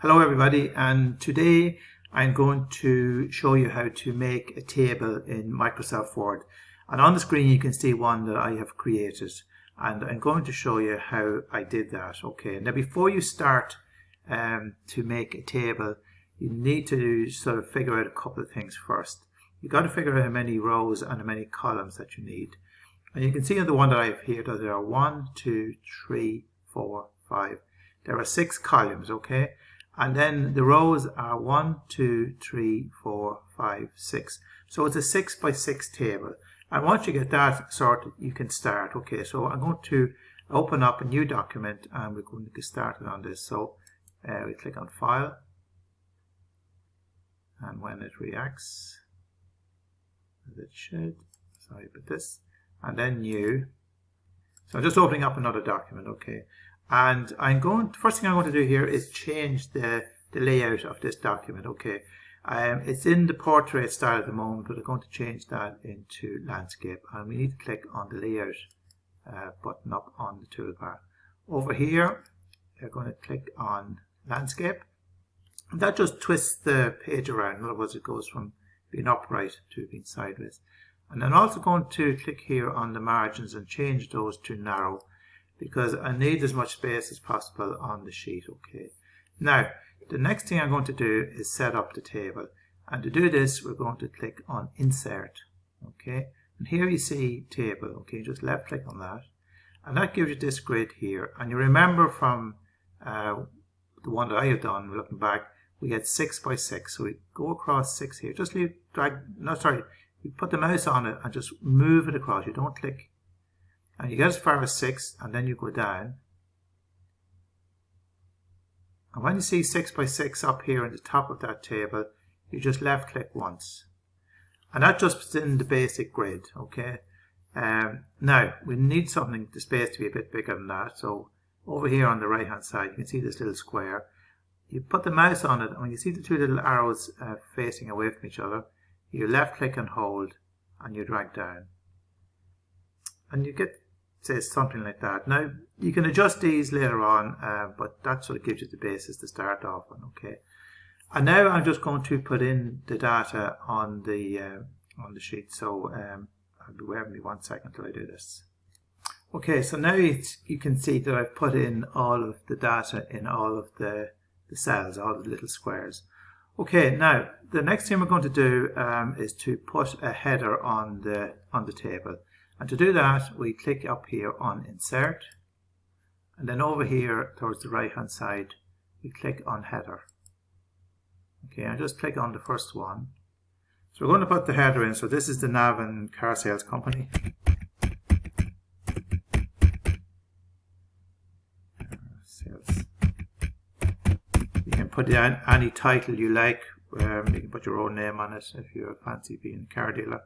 Hello everybody, and today I'm going to show you how to make a table in Microsoft Word. And on the screen you can see one that I have created, and I'm going to show you how I did that. Okay, now before you start to make a table, you need to sort of figure out a couple of things first. You've got to figure out how many rows and how many columns that you need. And you can see on the one that I have here that there are 1, 2, 3, 4, 5. There are 6 columns, okay? And then the rows are 1, 2, 3, 4, 5, 6. So it's a 6 by 6 table. And once you get that sorted, you can start. Okay, so I'm going to open up a new document and we're going to get started on this. So we click on File. And when it reacts, as it should, sorry about this, and then New. So I'm just opening up another document, okay. And first thing I'm going to do here is change the layout of this document, okay. It's in the portrait style at the moment, but I'm going to change that into landscape. And we need to click on the layout button up on the toolbar. Over here, we're going to click on landscape. And that just twists the page around. In other words, it goes from being upright to being sideways. And I'm also going to click here on the margins and change those to narrow, because I need as much space as possible on the sheet. Okay. Now, the next thing I'm going to do is set up the table. And to do this, we're going to click on Insert. Okay. And here you see Table. Okay. Just left click on that. And that gives you this grid here. And you remember from the one that I have done, looking back, we get 6 by 6. So we go across 6 here. Just you put the mouse on it and just move it across. You don't click. And you get as far as 6, and then you go down. And when you see 6 by 6 up here at the top of that table, you just left click once. And that just puts in the basic grid, okay? Now, we need the space to be a bit bigger than that. So over here on the right hand side, you can see this little square. You put the mouse on it, and when you see the two little arrows facing away from each other, you left click and hold, and you drag down. And you get, say, something like that. Now, you can adjust these later on, but that sort of gives you the basis to start off on, okay? And now I'm just going to put in the data on the sheet. So I'll be waiting me 1 second till I do this. Okay, so now you can see that I've put in all of the data in all of the cells, all of the little squares. Okay, now the next thing we're going to do is to put a header on the table. And to do that, we click up here on Insert, and then over here towards the right hand side, we click on Header. Okay, and just click on the first one. So we're going to put the header in. So this is the Navan Car Sales Company. You can put any title you like. You can put your own name on it if you fancy being a car dealer.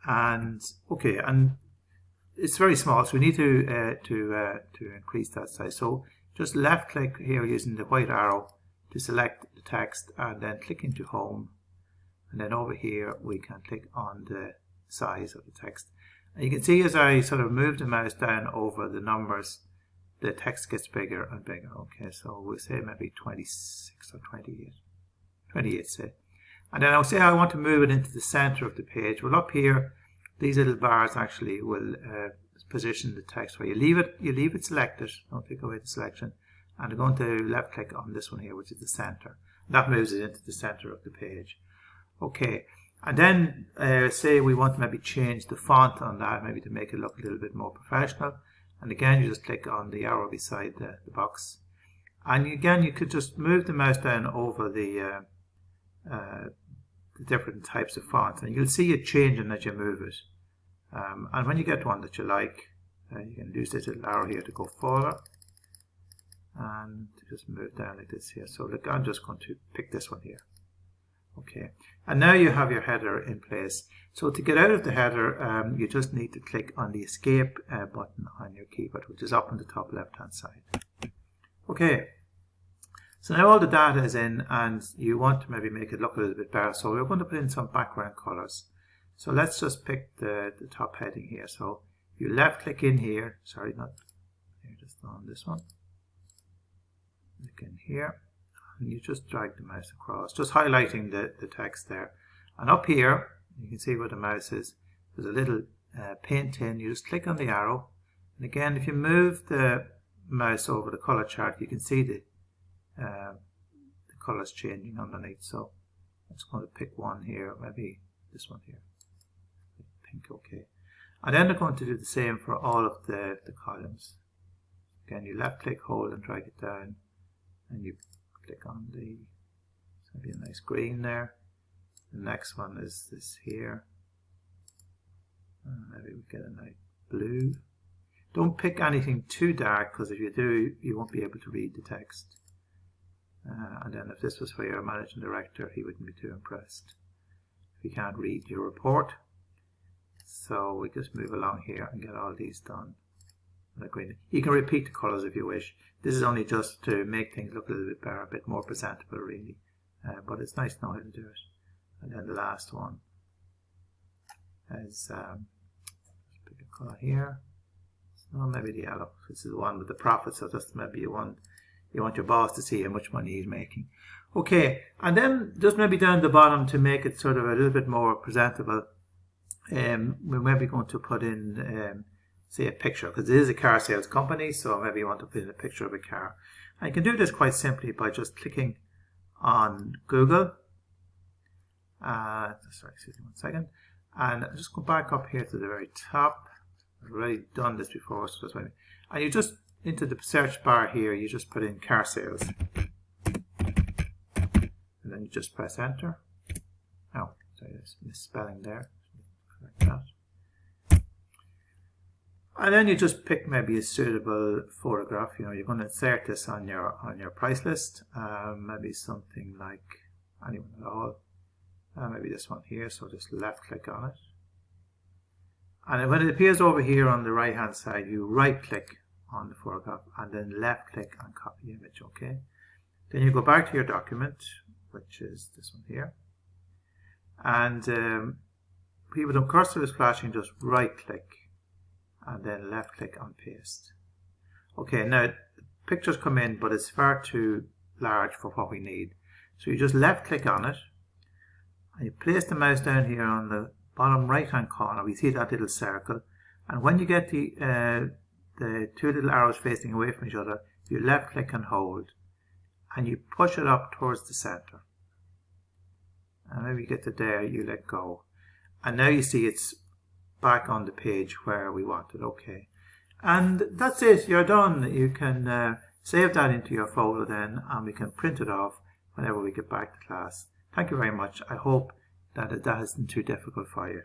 And it's very small, so we need to increase that size. So just left click here using the white arrow to select the text, and then click into Home, and then over here we can click on the size of the text. And you can see as I sort of move the mouse down over the numbers, the text gets bigger and bigger. Okay, so we'll say maybe 26 or 28. 28, say. And then I'll say I want to move it into the center of the page. Well, up here, these little bars actually will position the text where you leave it selected. Don't take away the selection. And I'm going to left click on this one here, which is the center. That moves it into the center of the page. Okay. And then say we want to maybe change the font on that, maybe to make it look a little bit more professional. And again, you just click on the arrow beside the box. And again, you could just move the mouse down over the different types of fonts, and you'll see it changing as you move it. And when you get one that you like, you can use this little arrow here to go further and just move down like this here. So look, I'm just going to pick this one here. Okay, and now you have your header in place. So to get out of the header, you just need to click on the Escape button on your keyboard, which is up on the top left hand side. Okay. So now all the data is in, and you want to maybe make it look a little bit better. So we're going to put in some background colors. So let's just pick the top heading here. So you left click in here, sorry, not here, just on this one. click in here, and you just drag the mouse across, just highlighting the text there. And up here, you can see where the mouse is. There's a little paint in. You just click on the arrow, and again, if you move the mouse over the color chart, you can see the colors changing underneath. So I'm just going to pick one here, maybe this one here, pink. Okay, and then they're going to do the same for all of the columns. Again, you left click, hold, and drag it down, and you click on the, so maybe a nice green there. The next one is this here. Maybe we get a nice blue. Don't pick anything too dark, because if you do, you won't be able to read the text. And then if this was for your managing director, he wouldn't be too impressed if he can't read your report. So we just move along here and get all these done. You can repeat the colours if you wish. This is only just to make things look a little bit better, a bit more presentable really. But it's nice to know how to do it. And then the last one is, let's pick a colour here. So maybe the yellow. This is the one with the profit, so just maybe you want your boss to see how much money he's making. Okay, and then just maybe down the bottom to make it sort of a little bit more presentable, we're maybe going to put in say a picture, because it is a car sales company, so maybe you want to put in a picture of a car. And you can do this quite simply by just clicking on Google. Sorry, excuse me 1 second. And just go back up here to the very top. I've already done this before, so that's why. And you just, into the search bar here, you just put in car sales. And then you just press enter. Oh, sorry, there's misspelling there. Like that. And then you just pick maybe a suitable photograph. You know, you're going to insert this on your price list. Maybe something like anyone at all. Maybe this one here. So just left click on it. And when it appears over here on the right hand side, you right click on the photograph and then left click on copy image. Okay. Then you go back to your document, which is this one here. And when the cursor is flashing, just right click and then left click on paste. Okay, now the pictures come in, but it's far too large for what we need. So you just left click on it and you place the mouse down here on the bottom right hand corner. We see that little circle, and when you get the two little arrows facing away from each other, you left click and hold, and you push it up towards the center. And maybe you get to there, you let go. And now you see it's back on the page where we want it. Okay. And that's it. You're done. You can save that into your folder then, and we can print it off whenever we get back to class. Thank you very much. I hope that isn't too difficult for you.